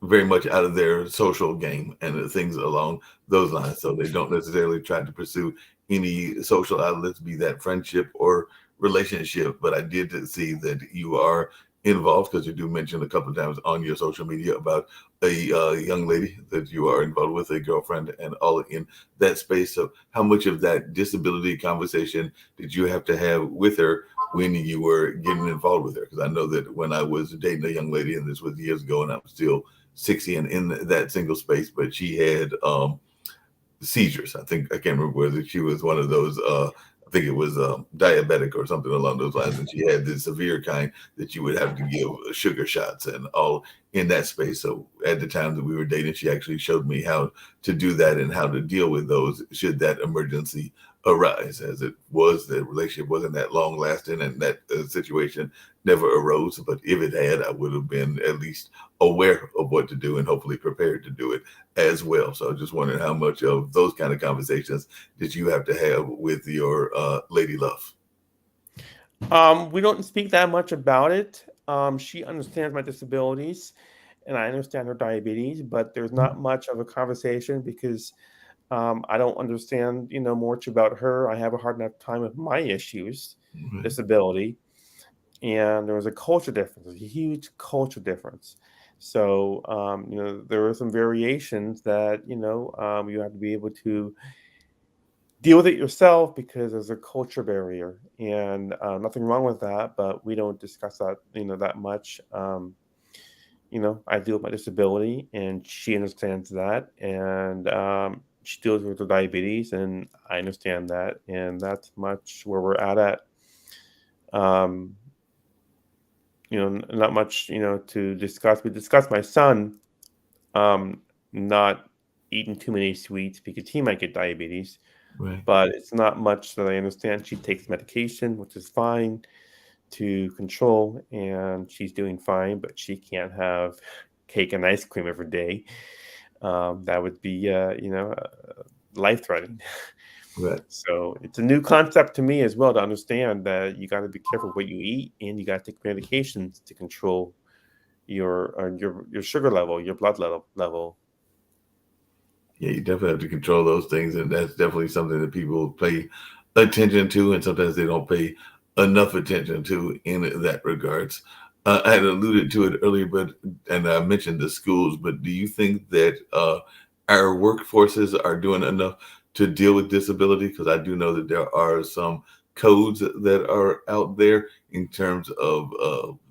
very much out of their social game and things along those lines. So they don't necessarily try to pursue any social outlets, be that friendship or relationship. But I did see that you are involved because you do mention a couple of times on your social media about a young lady that you are involved with, a girlfriend, and all in that space. So how much of that disability conversation did you have to have with her when you were getting involved with her? Because I know that when I was dating a young lady, and this was years ago, and I'm still 60 and in that single space, but she had seizures. I can't remember whether she was one of those, I think it was diabetic or something along those lines. And she had the severe kind that you would have to give sugar shots and all in that space. So at the time that we were dating, she actually showed me how to do that and how to deal with those should that emergency arise. As it was, the relationship wasn't that long lasting and that situation never arose. But if it had, I would have been at least aware of what to do and hopefully prepared to do it as well. So I was just wondering how much of those kind of conversations did you have to have with your lady love? We don't speak that much about it. She understands my disabilities and I understand her diabetes, but there's not much of a conversation because I don't understand, much about her. I have a hard enough time with my issues, disability, and there was a culture difference, a huge culture difference. So, there are some variations that, you have to be able to deal with it yourself because there's a culture barrier and nothing wrong with that, but we don't discuss that, that much. I deal with my disability and she understands that. And she deals with her diabetes and I understand that. And that's much where we're at. Not much, to discuss. We discussed my son not eating too many sweets because he might get diabetes. Right. But it's not much that I understand. She takes medication, which is fine to control, and she's doing fine, but she can't have cake and ice cream every day. That would be, life-threatening. Right. So it's a new concept to me as well to understand that you got to be careful what you eat, and you got to take medications to control your sugar level, your blood level. Yeah, you definitely have to control those things, and that's definitely something that people pay attention to, and sometimes they don't pay enough attention to in that regards. I had alluded to it earlier, and I mentioned the schools, but do you think that our workforces are doing enough to deal with disability? Because I do know that there are some codes that are out there in terms of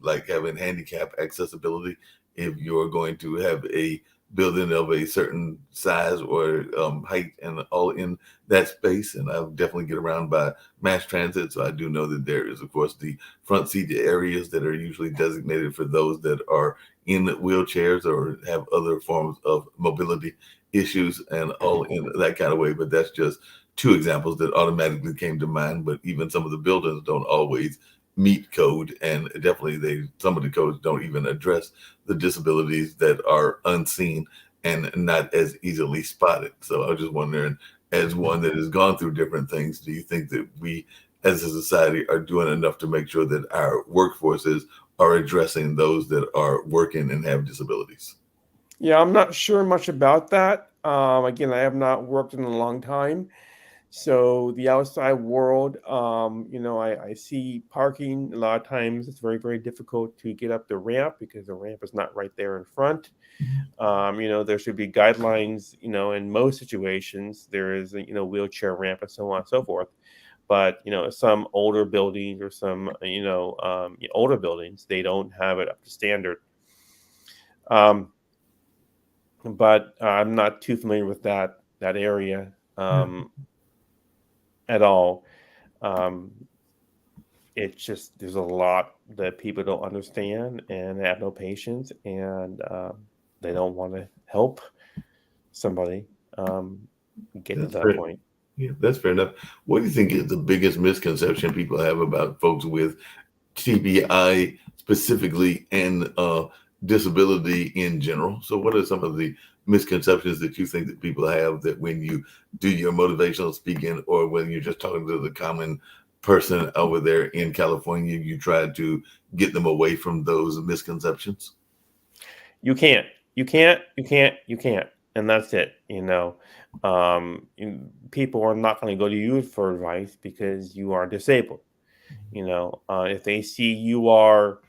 like having handicap accessibility. If you're going to have a building of a certain size or height and all in that space. And I definitely get around by mass transit. So I do know that there is, of course, the front seat areas that are usually designated for those that are in wheelchairs or have other forms of mobility issues and all in that kind of way. But that's just two examples that automatically came to mind. But even some of the buildings don't always meet code, and definitely some of the codes don't even address the disabilities that are unseen and not as easily spotted. So I was just wondering, as one that has gone through different things, do you think that we as a society are doing enough to make sure that our workforces are addressing those that are working and have disabilities? Yeah, I'm not sure much about that. Again, I have not worked in a long time. So the outside world, I see parking. A lot of times it's very, very difficult to get up the ramp because the ramp is not right there in front. There should be guidelines, in most situations. There is a, wheelchair ramp and so on and so forth. But, some older buildings or some, older buildings, they don't have it up to standard. But I'm not too familiar with that area. at all. Um, it's just there's a lot that people don't understand and they have no patience, and they don't want to help somebody get to That's that fair. point. Yeah, that's fair enough. What do you think is the biggest misconception people have about folks with TBI specifically and disability in general? So, what are some of the misconceptions that you think that people have that when you do your motivational speaking or when you're just talking to the common person over there in California, you try to get them away from those misconceptions? You can't. And that's it. People are not going to go to you for advice because you are disabled. If they see you are,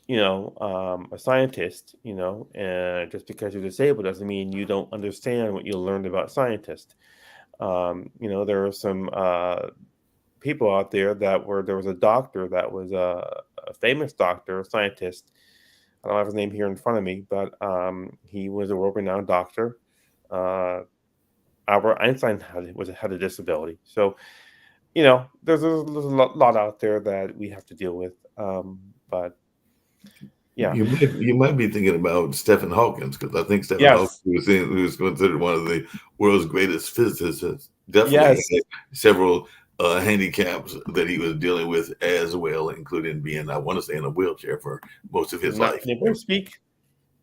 a scientist, and just because you're disabled doesn't mean you don't understand what you learned about scientists. There are some people out there there was a doctor that was a famous doctor, a scientist. I don't have his name here in front of me, but he was a world-renowned doctor. Albert Einstein had a disability. So, there's a lot out there that we have to deal with. But yeah, you might be thinking about Stephen Hawking, because I think Stephen Yes. Hawking was considered one of the world's greatest physicists. Definitely Yes. had several handicaps that he was dealing with as well, including being, I want to say, in a wheelchair for most of his not life. able to speak,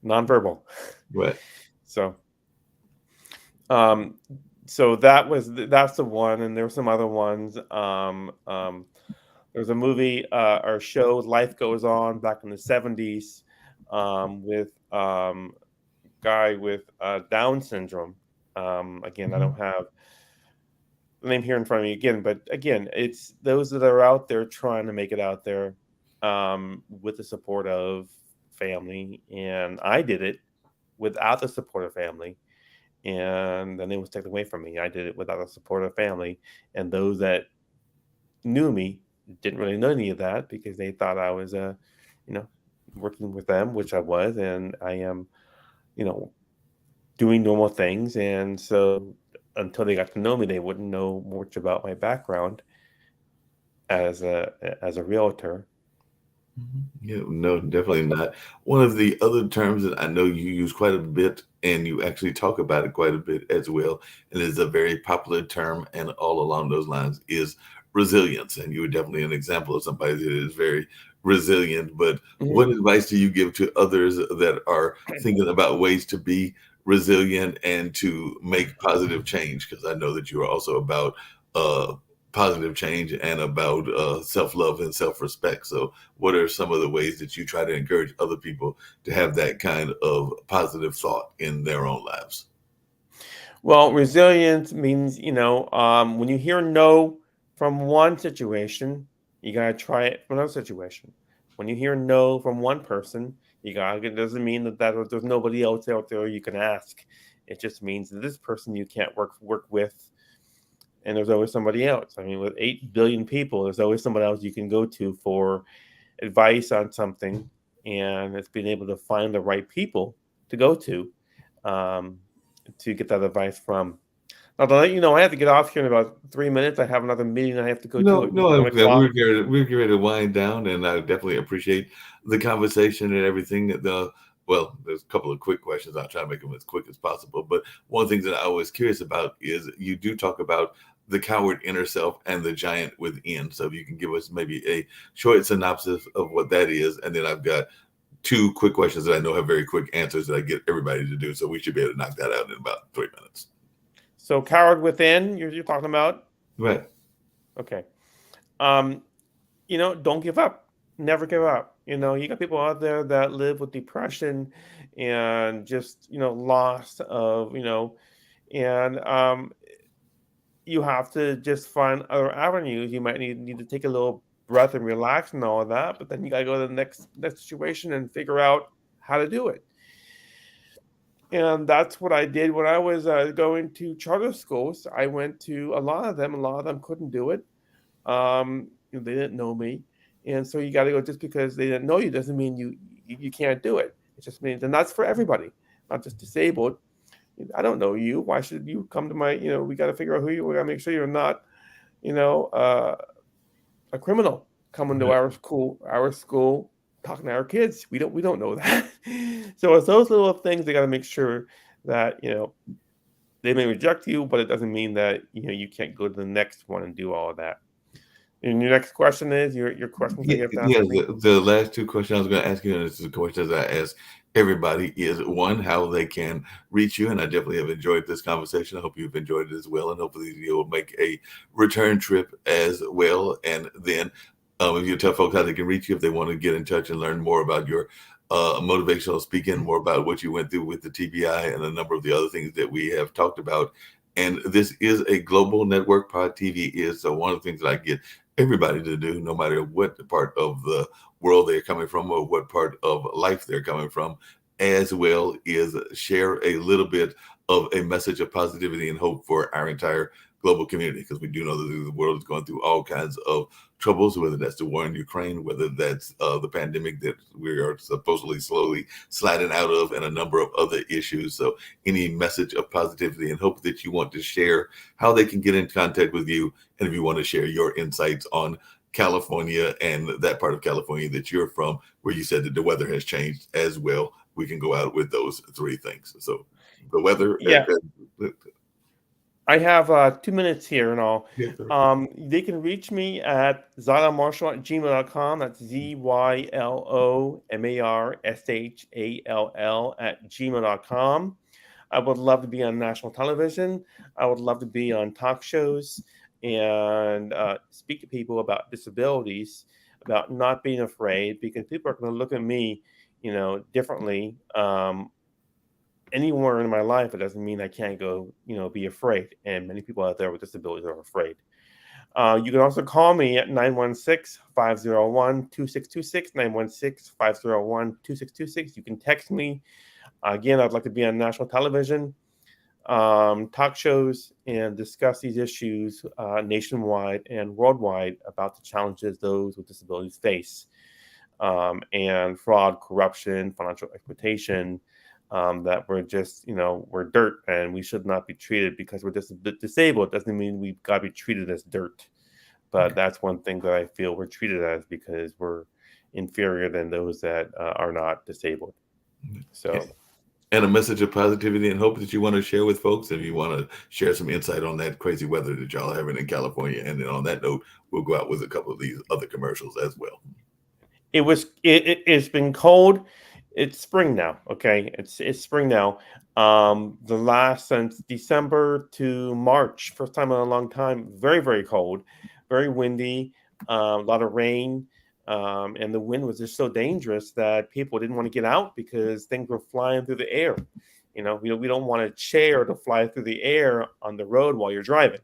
nonverbal. Right. So, that's the one, and there were some other ones. There's a movie or show, Life Goes On, back in the 70s, with guy with Down syndrome. Again, I don't have the name here in front of me again, but again, it's those that are out there trying to make it out there with the support of family, and I did it without the support of family, and then it was taken away from me. I did it without the support of family, and those that knew me didn't really know any of that because they thought I was working with them, which I was, and I am doing normal things. And so until they got to know me, they wouldn't know much about my background as a realtor. Yeah, no, definitely not. One of the other terms that I know you use quite a bit, and you actually talk about it quite a bit as well, and is a very popular term, and all along those lines is resilience. And you were definitely an example of somebody that is very resilient. But what advice do you give to others that are thinking about ways to be resilient and to make positive change? Because I know that you are also about positive change and about self-love and self-respect. So what are some of the ways that you try to encourage other people to have that kind of positive thought in their own lives? Well, resilience means, when you hear no from one situation, you got to try it from another situation. When you hear no from one person, it doesn't mean that there's nobody else out there you can ask. It just means that this person you can't work with, and there's always somebody else. I mean, with 8 billion people, there's always somebody else you can go to for advice on something, and it's being able to find the right people to go to get that advice from. Now, to let you know, I have to get off here in about 3 minutes. I have another meeting I have to go to. We're getting ready to wind down, and I definitely appreciate the conversation and everything. Well, there's a couple of quick questions. I'll try to make them as quick as possible. But one thing that I was curious about is you do talk about the coward inner self and the giant within. So if you can give us maybe a short synopsis of what that is. And then I've got 2 quick questions that I know have very quick answers that I get everybody to do. So we should be able to knock that out in about 3 minutes. So coward within, you're talking about? Right. Okay. Don't give up. Never give up. You got people out there that live with depression and just, loss of, and you have to just find other avenues. You might need to take a little breath and relax and all of that, but then you got to go to the next situation and figure out how to do it. And that's what I did when I was going to charter schools. I went to a lot of them couldn't do it. They didn't know me. And so you got to go. Just because they didn't know you doesn't mean you can't do it. It just means, and that's for everybody, not just disabled. I don't know you. Why should you come to my, we got to figure out who you, we got to make sure you're not, a criminal coming to our school, talking to our kids. We don't know that. So it's those little things they got to make sure that, they may reject you, but it doesn't mean that, you can't go to the next one and do all of that. And your next question is your question. The last two questions I was going to ask you, and this is the questions I ask everybody, is one, how they can reach you. And I definitely have enjoyed this conversation. I hope you've enjoyed it as well. And hopefully you'll make a return trip as well. And then if you tell folks how they can reach you, if they want to get in touch and learn more about your motivational speaking, more about what you went through with the TBI and a number of the other things that we have talked about. And this is a global network. Pod TV is. So one of the things that I get everybody to do, no matter what part of the world they're coming from or what part of life they're coming from, as well, is share a little bit of a message of positivity and hope for our entire global community, because we do know that the world is going through all kinds of troubles, whether that's the war in Ukraine, whether that's the pandemic that we are supposedly slowly sliding out of, and a number of other issues. So any message of positivity and hope that you want to share, how they can get in contact with you, and if you want to share your insights on California and that part of California that you're from, where you said that the weather has changed as well, we can go out with those three things. So the weather. Yeah. I have 2 minutes here and all. Yeah, they can reach me at zylomarshall@gmail.com. That's ZYLOMARSHALL@gmail.com. I would love to be on national television. I would love to be on talk shows and speak to people about disabilities, about not being afraid, because people are going to look at me, differently. Anywhere in my life, it doesn't mean I can't go, be afraid. And many people out there with disabilities are afraid. You can also call me at 916-501-2626, 916-501-2626. You can text me. Again, I'd like to be on national television, talk shows, and discuss these issues nationwide and worldwide about the challenges those with disabilities face, and fraud, corruption, financial exploitation, that we're just, we're dirt, and we should not be treated because we're disabled. Doesn't mean we've got to be treated as dirt. But that's one thing that I feel we're treated as, because we're inferior than those that are not disabled. So, and a message of positivity and hope that you want to share with folks, if you want to share some insight on that crazy weather that y'all are having in California. And then on that note, we'll go out with a couple of these other commercials as well. It's been cold. It's spring now. Okay. It's spring now. The last since December to March, first time in a long time, very, very cold, very windy, a lot of rain. And the wind was just so dangerous that people didn't want to get out because things were flying through the air. We don't want a chair to fly through the air on the road while you're driving.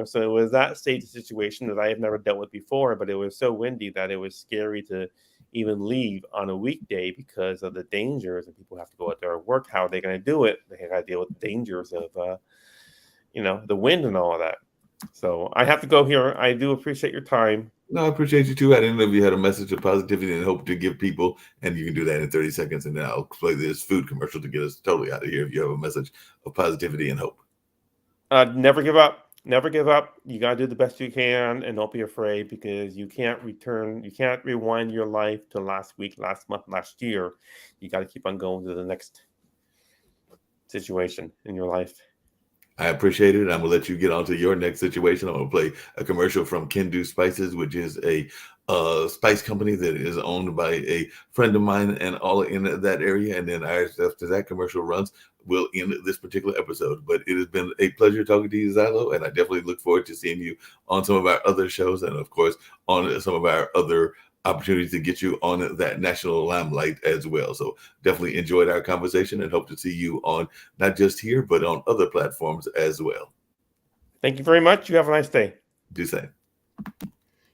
So it was that state of situation that I have never dealt with before, but it was so windy that it was scary to even leave on a weekday because of the dangers, and people have to go out there and work. How are they going to do it? They got to deal with the dangers of, the wind and all of that. So I have to go here. I do appreciate your time. No, I appreciate you too. I didn't know if you had a message of positivity and hope to give people, and you can do that in 30 seconds. And then I'll play this food commercial to get us totally out of here if you have a message of positivity and hope. Never give up. Never give up. You got to do the best you can, and don't be afraid, because you can't rewind your life to last week, last month, last year. You got to keep on going to the next situation in your life. I appreciate it. I'm going to let you get on to your next situation. I'm going to play a commercial from Kendu Spices, which is a spice company that is owned by a friend of mine and all in that area. And then after that commercial runs, we'll end this particular episode. But it has been a pleasure talking to you, Zylo, and I definitely look forward to seeing you on some of our other shows, and of course on some of our other opportunities to get you on that national limelight as well. So definitely enjoyed our conversation and hope to see you on not just here, but on other platforms as well. Thank you very much. You have a nice day. Do same.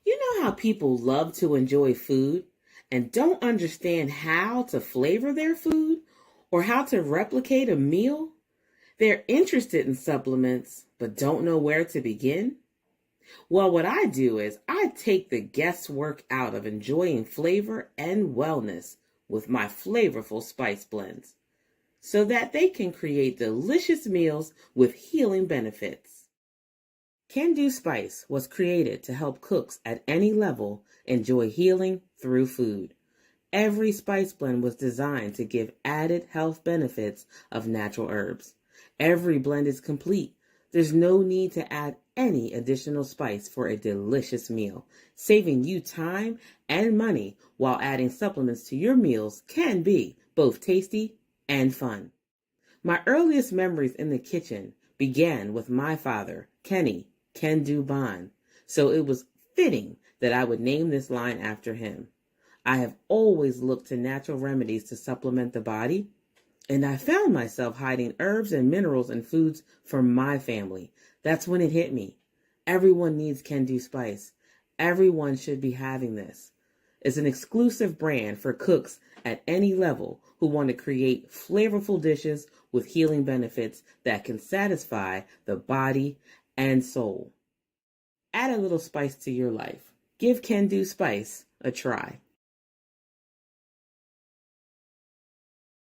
You know how people love to enjoy food and don't understand how to flavor their food or how to replicate a meal? They're interested in supplements, but don't know where to begin? Well, what I do is I take the guesswork out of enjoying flavor and wellness with my flavorful spice blends. so that they can create delicious meals with healing benefits. Can Do Spice was created to help cooks at any level enjoy healing through food. Every spice blend was designed to give added health benefits of natural herbs. Every blend is complete. There's no need to add any additional spice for a delicious meal. Saving you time and money while adding supplements to your meals can be both tasty and fun. My earliest memories in the kitchen began with my father, Kenny Can Do Bond, so it was fitting that I would name this line after him. I have always looked to natural remedies to supplement the body, and I found myself hiding herbs and minerals in foods for my family. That's when it hit me. Everyone needs Can Do Spice. Everyone should be having this. It's an exclusive brand for cooks at any level who want to create flavorful dishes with healing benefits that can satisfy the body and soul. Add a little spice to your life. Give Can Do Spice a try.